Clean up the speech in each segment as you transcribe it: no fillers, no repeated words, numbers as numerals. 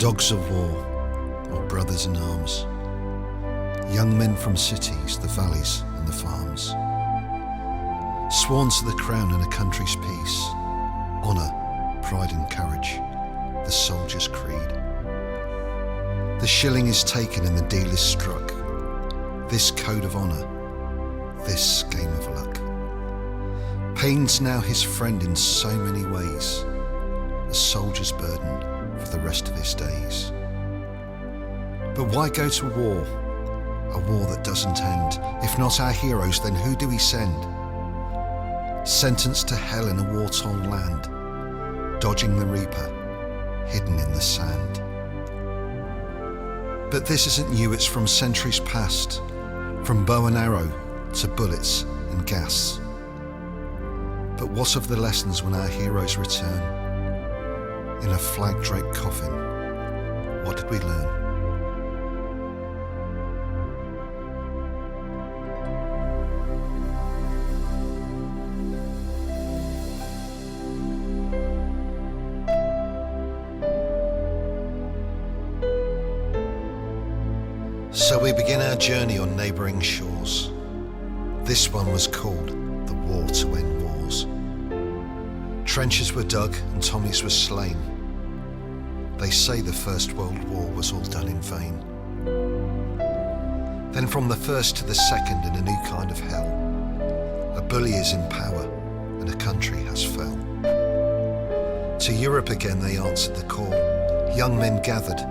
Dogs of war, or brothers in arms, young men from cities, the valleys and the farms, sworn to the crown and a country's peace, honour, pride and courage, the soldier's creed. The shilling is taken and the deal is struck, this code of honour, this game of luck. Pain's now his friend in so many ways, a soldier's burden for the rest of his days. But why go to war? A war that doesn't end. If not our heroes, then who do we send? Sentenced to hell in a war-torn land, dodging the reaper, hidden in the sand. But this isn't new, it's from centuries past, from bow and arrow to bullets and gas. But what of the lessons when our heroes return? In a flag-draped coffin, what did we learn? So we begin our journey on neighbouring shores. This one was called the War to End Wars. Trenches were dug and Tommies were slain. They say the First World War was all done in vain. Then from the first to the second in a new kind of hell, a bully is in power and a country has fell. To Europe again they answered the call, young men gathered,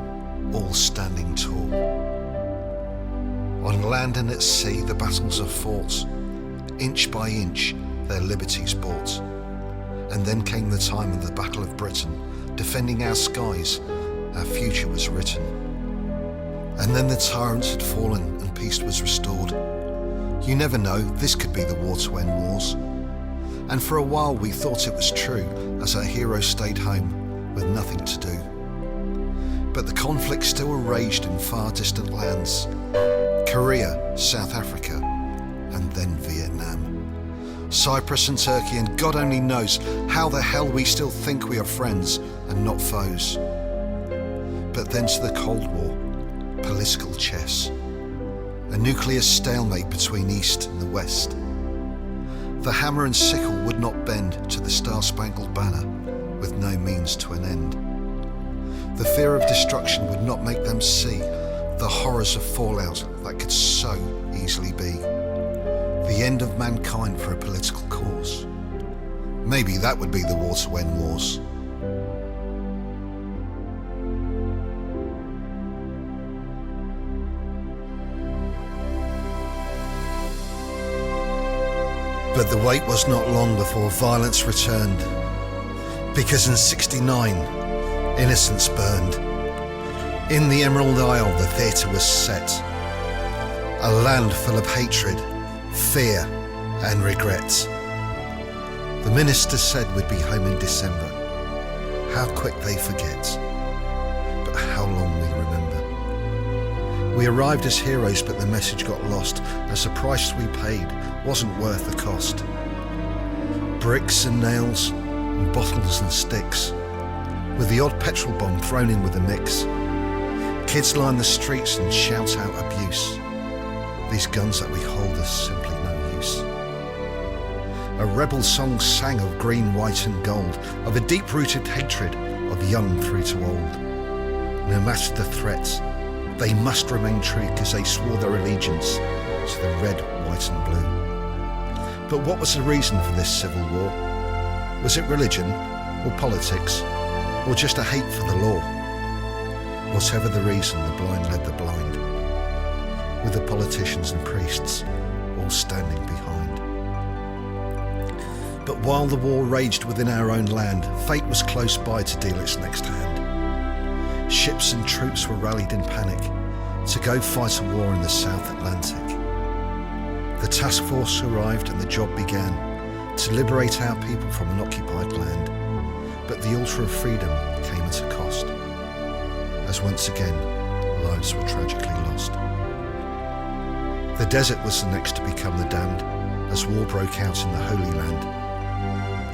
all standing tall. On land and at sea the battles are fought, inch by inch their liberties bought. And then came the time of the Battle of Britain, defending our skies, our future was written. And then the tyrants had fallen and peace was restored. You never know, this could be the war to end wars. And for a while we thought it was true, as our heroes stayed home with nothing to do. But the conflict still raged in far distant lands, Korea, South Africa, and then Vietnam. Cyprus and Turkey, and God only knows how the hell we still think we are friends and not foes. But then to the Cold War, political chess, a nuclear stalemate between East and the West. The hammer and sickle would not bend to the Star-Spangled Banner with no means to an end. The fear of destruction would not make them see the horrors of fallout that could so easily be. The end of mankind for a political cause. Maybe that would be the war to end wars. But the wait was not long before violence returned, because in '69, innocence burned. In the Emerald Isle, the theatre was set, a land full of hatred, fear and regret. The minister said we'd be home in December. How quick they forget, but how long we remember. We arrived as heroes, but the message got lost, as the price we paid wasn't worth the cost. Bricks and nails, and bottles and sticks, with the odd petrol bomb thrown in with the mix. Kids line the streets and shout out abuse. These guns that we hold are simply no use. A rebel song sang of green, white and gold, of a deep-rooted hatred of young through to old. No matter the threats, they must remain true, because they swore their allegiance to the red, white and blue. But what was the reason for this civil war? Was it religion, or politics, or just a hate for the law? Whatever the reason, the blind led the blind, with the politicians and priests all standing behind. But while the war raged within our own land, fate was close by to deal its next hand. Ships and troops were rallied in panic to go fight a war in the South Atlantic. The task force arrived and the job began to liberate our people from an occupied land. But the altar of freedom came at a cost, as once again lives were tragically lost. The desert was the next to become the damned, as war broke out in the Holy Land.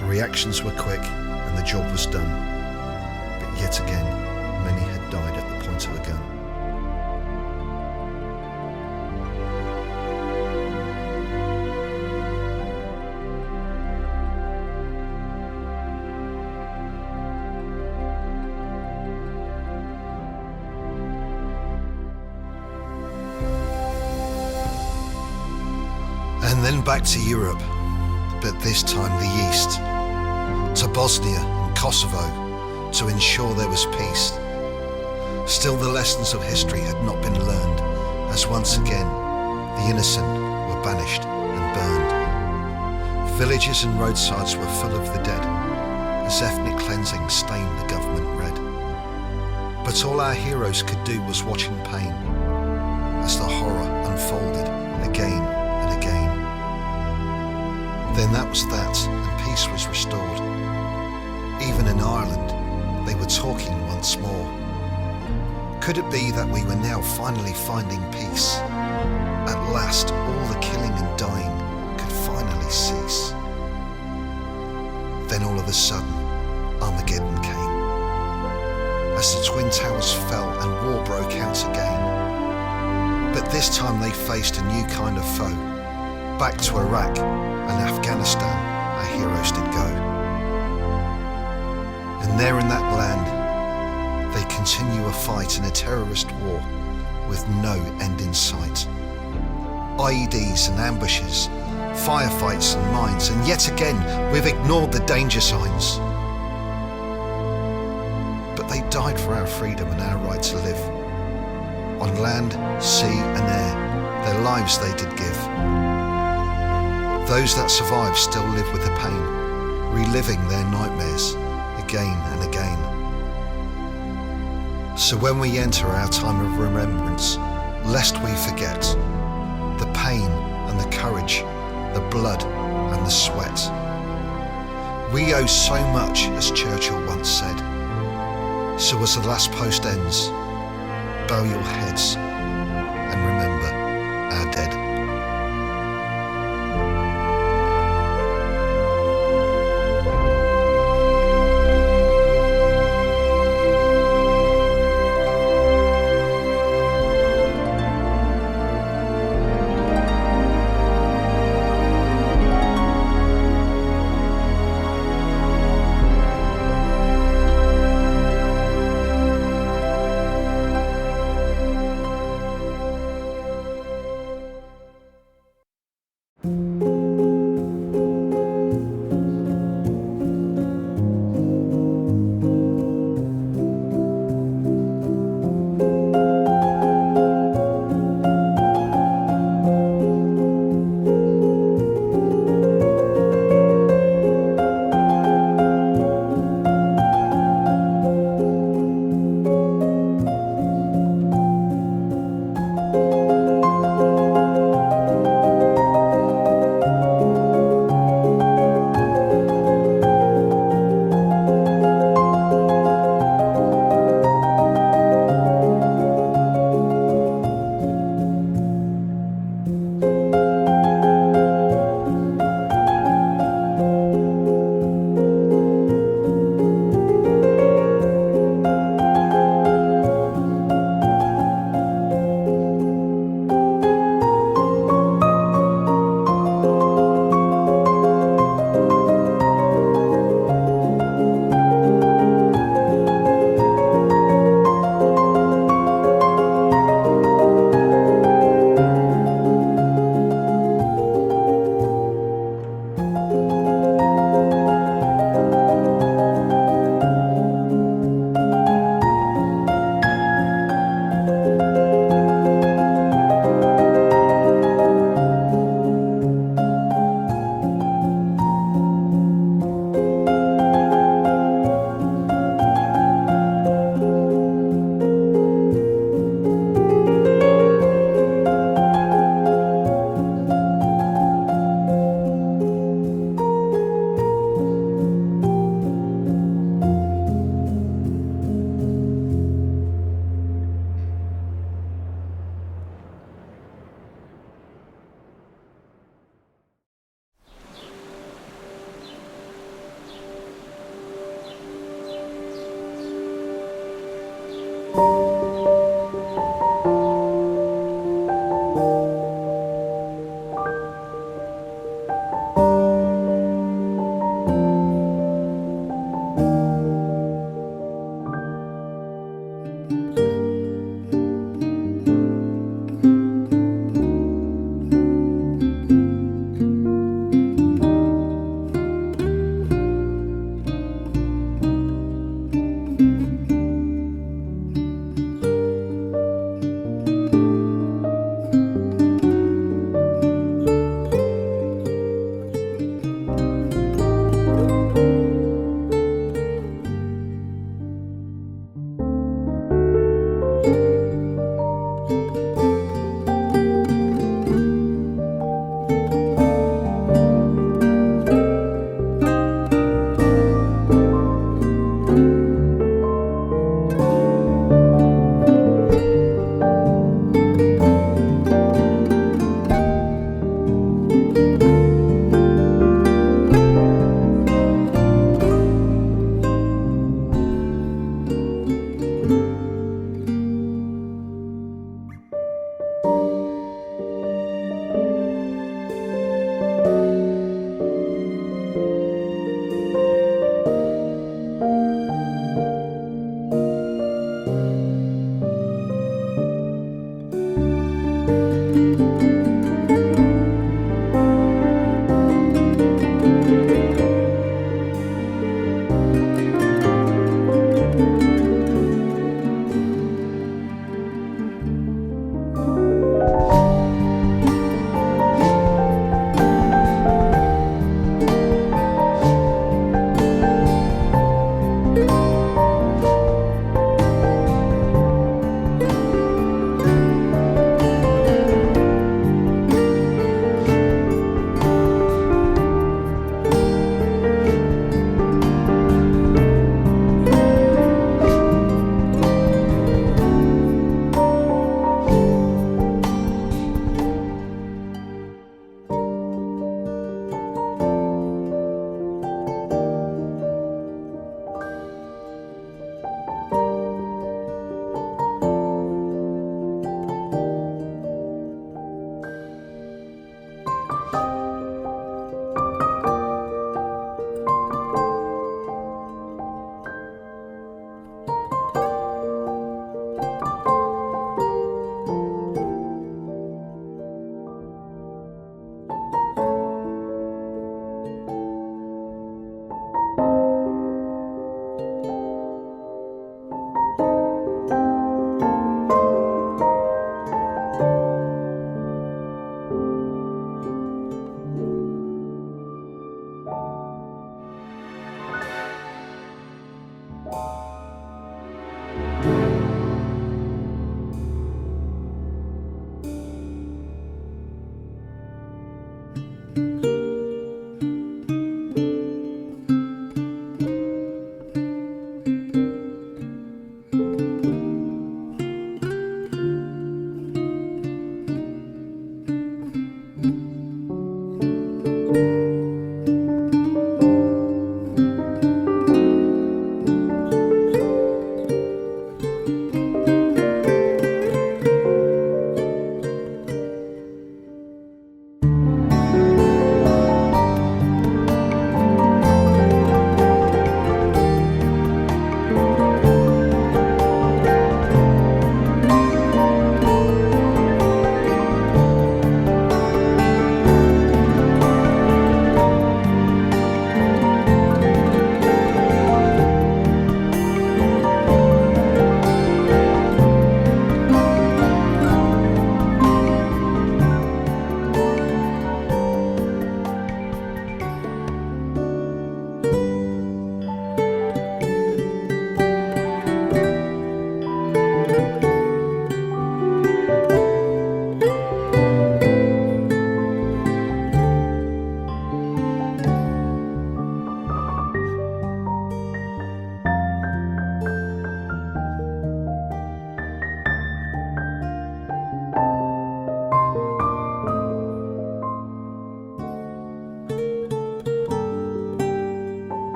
The reactions were quick and the job was done, but yet again many had died And then back to Europe, but this time the East, to Bosnia and Kosovo, to ensure there was peace. Still the lessons of history had not been learned, as once again the innocent were banished and burned. Villages and roadsides were full of the dead, as ethnic cleansing stained the government red. But all our heroes could do was watch in pain, as the horror unfolded again and again. Then that was that, and peace was restored. Even in Ireland, they were talking once more. Could it be that we were now finally finding peace? At last, all the killing and dying could finally cease. Then all of a sudden, Armageddon came. As the Twin Towers fell and war broke out again. But this time they faced a new kind of foe. Back to Iraq and Afghanistan, our heroes did go. And there in that land, they continue a fight in a terrorist war with no end in sight. IEDs and ambushes, firefights and mines, and yet again we've ignored the danger signs. But they died for our freedom and our right to live. On land, sea and air, their lives they did give. Those that survive still live with the pain, reliving their nightmares again and again. So when we enter our time of remembrance, lest we forget the pain and the courage, the blood and the sweat. We owe so much, as Churchill once said. So as the last post ends, bow your heads and remember our dead.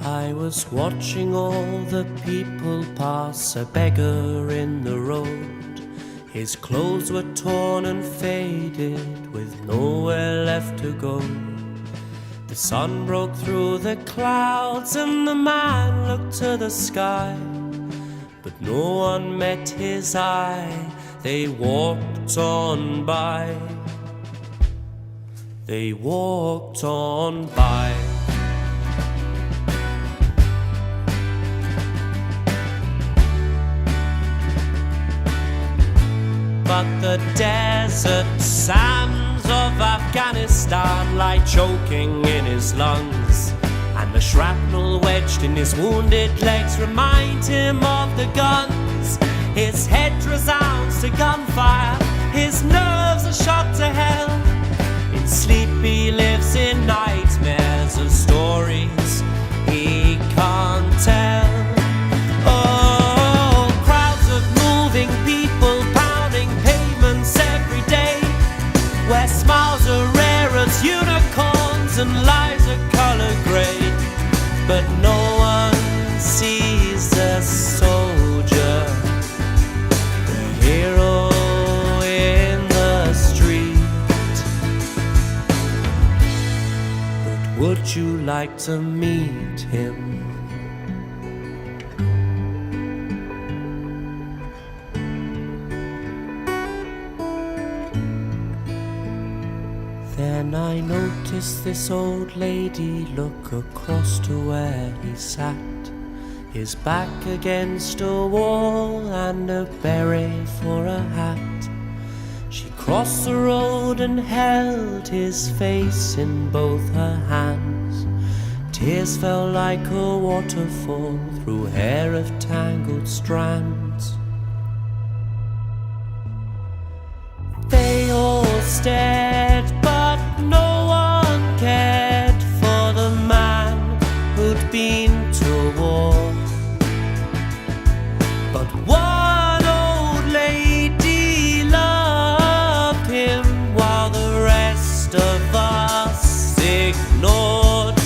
I was watching all the people pass, a beggar in the road. His clothes were torn and faded, with nowhere left to go. The sun broke through the clouds and the man looked to the sky, but no one met his eye. They walked on by. They walked on by. But the desert sands of Afghanistan lie choking in his lungs, and the shrapnel wedged in his wounded legs remind him of the guns. His head resounds to gunfire, his nerves are shot to hell. In sleep he lives in nightmares of stories he can't tell. Oh, crowds of moving people pounding pavements every day, where smiles are rare as unicorns and lives are color grey. But no one sees the soldier, the hero in the street. But would you like to meet him? Then I noticed this old lady look across to where he sat, his back against a wall and a beret for a hat. She crossed the road and held his face in both her hands. Tears fell like a waterfall through hair of tangled strands. They all stared, but no one cared for the man who'd been to war. But one old lady loved him while the rest of us ignored.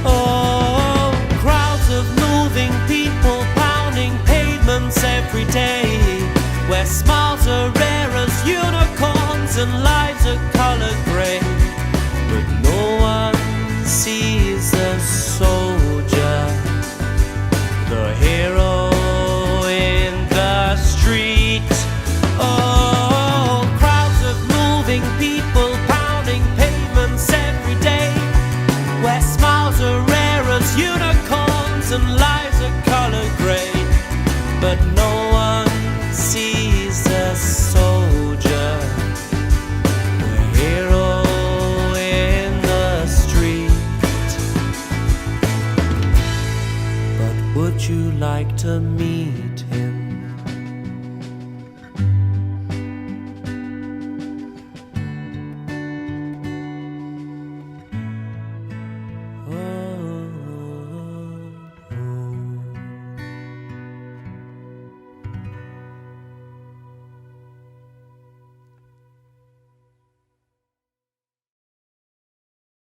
Oh, crowds of moving people pounding pavements every day, where smiles are rare as unicorns and lives are color grey. But no one sees the soldier, the hero in the street. Oh, crowds of moving people pounding pavements every day, where smiles are rare as unicorns and lives are color grey. But no one sees the soldier, the hero in the street. But would you like to meet him?